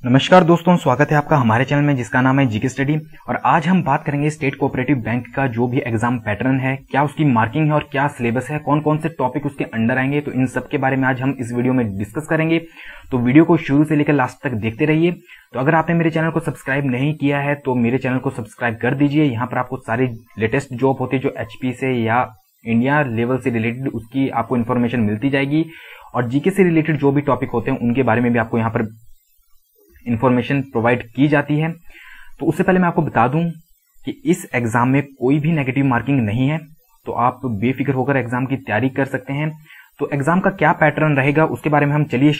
नमस्कार दोस्तों, स्वागत है आपका हमारे चैनल में जिसका नाम है जीके स्टडी। और आज हम बात करेंगे स्टेट कोऑपरेटिव बैंक का जो भी एग्जाम पैटर्न है, क्या उसकी मार्किंग है और क्या सिलेबस है, कौन कौन से टॉपिक उसके अंडर आएंगे। तो इन सब के बारे में आज हम इस वीडियो में डिस्कस करेंगे। तो वीडियो को शुरू से लेकर लास्ट तक देखते रहिए। तो अगर आपने मेरे चैनल को सब्सक्राइब नहीं किया है तो मेरे चैनल को सब्सक्राइब कर दीजिए। यहाँ पर आपको सारी लेटेस्ट जॉब होती है जो एचपी से या इंडिया लेवल से रिलेटेड, उसकी आपको इन्फॉर्मेशन मिलती जाएगी। और जीके से रिलेटेड जो भी टॉपिक होते हैं उनके बारे में भी आपको यहाँ पर इंफॉर्मेशन प्रोवाइड की जाती है। तो उससे पहले मैं आपको बता दूं कि इस एग्जाम में कोई भी नेगेटिव मार्किंग नहीं है, तो आप बेफिक्र होकर एग्जाम की तैयारी कर सकते हैं। तो एग्जाम का क्या पैटर्न रहेगा उसके बारे में हम चलिए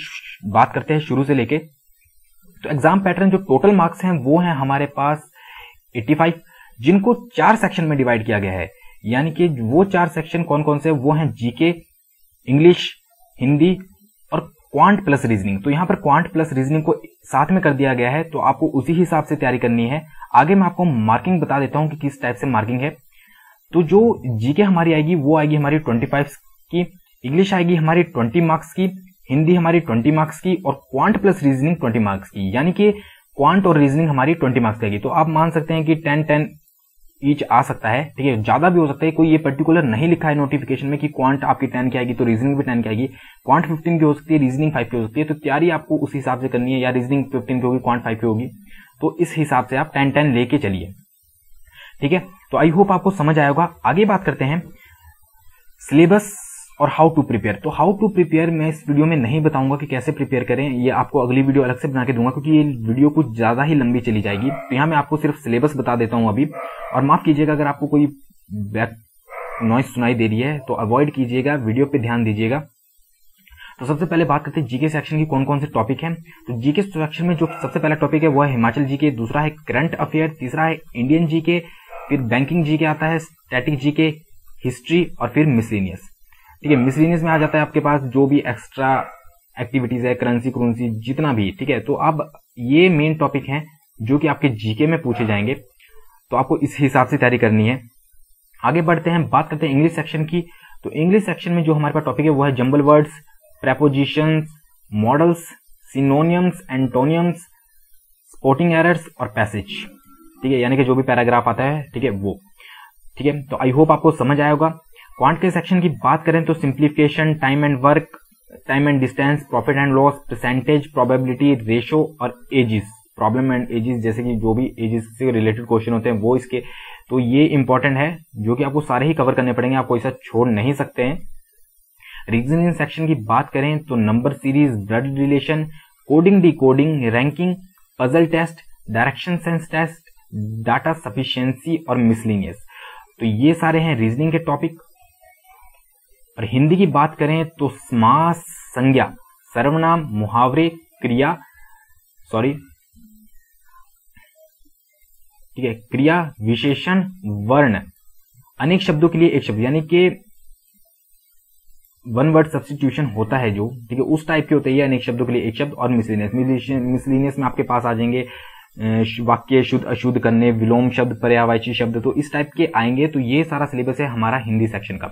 बात करते हैं शुरू से लेके। तो एग्जाम पैटर्न, जो टोटल मार्क्स हैं वो हैं हमारे पास 85, जिनको 4 सेक्शन में डिवाइड किया गया है। यानी कि वो 4 सेक्शन कौन कौन से, वो हैं जीके, इंग्लिश, हिंदी और क्वांट प्लस रीजनिंग। तो यहाँ पर क्वांट प्लस रीजनिंग को साथ में कर दिया गया है, तो आपको उसी हिसाब से तैयारी करनी है। आगे मैं आपको मार्किंग बता देता हूं कि किस टाइप से मार्किंग है। तो जो जीके हमारी आएगी वो आएगी हमारी 25 की, इंग्लिश आएगी हमारी 20 मार्क्स की, हिंदी हमारी 20 मार्क्स की और क्वांट प्लस रीजनिंग 20 मार्क्स की। यानी कि क्वांट और रीजनिंग हमारी 20 मार्क्स की आएगी। तो आप मान सकते हैं कि 10-10 ईच आ सकता है, ठीक है, ज्यादा भी हो सकता है। कोई ये पर्टिकुलर नहीं लिखा है नोटिफिकेशन में कि क्वांट आपकी 10 की आएगी तो रीजनिंग भी 10 की आएगी। क्वांट 15 की हो सकती है, रीजनिंग 5 की हो सकती है। तो तैयारी आपको उस हिसाब से करनी है, या रीजनिंग 15 की होगी, क्वांट 5 की होगी। तो इस हिसाब से आप 10-10 लेके चलिए, ठीक है। तो आई होप आपको समझ आया होगा। आगे बात करते हैं सिलेबस और हाउ टू प्रिपेयर। तो हाउ टू प्रिपेयर मैं इस वीडियो में नहीं बताऊंगा कि कैसे प्रिपेयर करें, ये आपको अगली वीडियो अलग से बना के दूंगा, क्योंकि ये वीडियो कुछ ज्यादा ही लंबी चली जाएगी। तो यहाँ मैं आपको सिर्फ सिलेबस बता देता हूं अभी। और माफ कीजिएगा अगर आपको कोई बैक नॉइज सुनाई दे रही है तो अवॉइड कीजिएगा, वीडियो पे ध्यान दीजिएगा। तो सबसे पहले बात करते हैं जीके सेक्शन की कौन कौन से टॉपिक हैं। तो जीके सेक्शन में जो सबसे पहला टॉपिक है वो है हिमाचल जीके, दूसरा है करंट अफेयर, तीसरा है इंडियन जीके, फिर बैंकिंग जीके आता है, स्टैटिक जीके, हिस्ट्री और फिर मिसलेनियस, ठीक है। मिसलेनियस में आ जाता है आपके पास जो भी एक्स्ट्रा एक्टिविटीज है, करेंसी जितना भी, ठीक है। तो अब ये मेन टॉपिक हैं जो कि आपके जीके में पूछे जाएंगे, तो आपको इस हिसाब से तैयारी करनी है। आगे बढ़ते हैं, बात करते हैं इंग्लिश सेक्शन की। तो इंग्लिश सेक्शन में जो हमारे पास टॉपिक है वो है jumble words, prepositions, models, synonyms, एंटोनियम्स, sporting errors और पैसेज, ठीक है। यानी कि जो भी पैराग्राफ आता है, ठीक है, वो, ठीक है। तो आई होप आपको समझ आया होगा। क्वांट के सेक्शन की बात करें तो simplification, time and work, time and distance, profit and loss, percentage, probability, ratio और एजिस, प्रॉब्लम एंड एजिस, जैसे कि जो भी एजिस से रिलेटेड क्वेश्चन होते हैं वो इसके, तो ये इंपॉर्टेंट है जो कि आपको सारे ही कवर करने पड़ेंगे, आप कोई सा छोड़ नहीं सकते हैं। रीजनिंग सेक्शन की बात करें तो number series, blood relation, coding, decoding, ranking, puzzle test, direction sense test, data sufficiency और मिसलेनियस, तो ये सारे हैं रीजनिंग के टॉपिक। और हिंदी की बात करें तो समास, संज्ञा, सर्वनाम, मुहावरे, क्रिया, ठीक है, क्रिया, विशेषण, वर्ण, अनेक शब्दों के लिए एक शब्द, यानी कि वन वर्ड सब्स्टिट्यूशन होता है जो, ठीक है, उस टाइप के होते हैं अनेक शब्दों के लिए एक शब्द। और मिसलेनियस में आपके पास आ जाएंगे वाक्य शुद्ध अशुद्ध करने, विलोम शब्द, पर्यायवाची शब्द, तो इस टाइप के आएंगे। तो ये सारा सिलेबस है हमारा हिंदी सेक्शन का।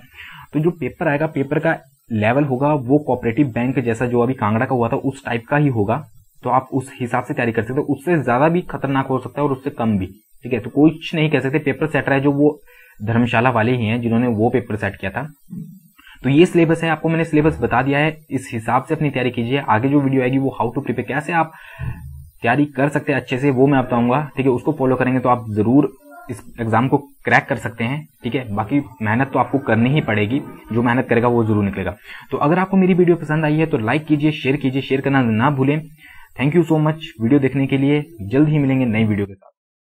तो जो पेपर आएगा, पेपर का लेवल होगा वो कोऑपरेटिव बैंक जैसा जो अभी कांगड़ा का हुआ था उस टाइप का ही होगा। तो आप उस हिसाब से तैयारी कर सकते हो। उससे ज्यादा भी खतरनाक हो सकता है और उससे कम भी, ठीक है। तो कुछ नहीं कह सकते, पेपर सेट रहा है जो वो धर्मशाला वाले ही हैं जिन्होंने वो पेपर सेट किया था। तो ये सिलेबस है, आपको मैंने सिलेबस बता दिया है, इस हिसाब से अपनी तैयारी कीजिए। आगे जो वीडियो आएगी वो हाउ टू प्रिपेयर, कैसे आप तैयारी कर सकते हैं अच्छे से, वो मैं बताऊंगा, ठीक है। उसको फॉलो करेंगे तो आप जरूर इस एग्जाम को क्रैक कर सकते हैं, ठीक है। बाकी मेहनत तो आपको करनी ही पड़ेगी, जो मेहनत करेगा वो जरूर निकलेगा। तो अगर आपको मेरी वीडियो पसंद आई है तो लाइक कीजिए, शेयर करना ना भूलें। Thank you so much video देखने के लिए। जल्द ही मिलेंगे नई वीडियो के साथ।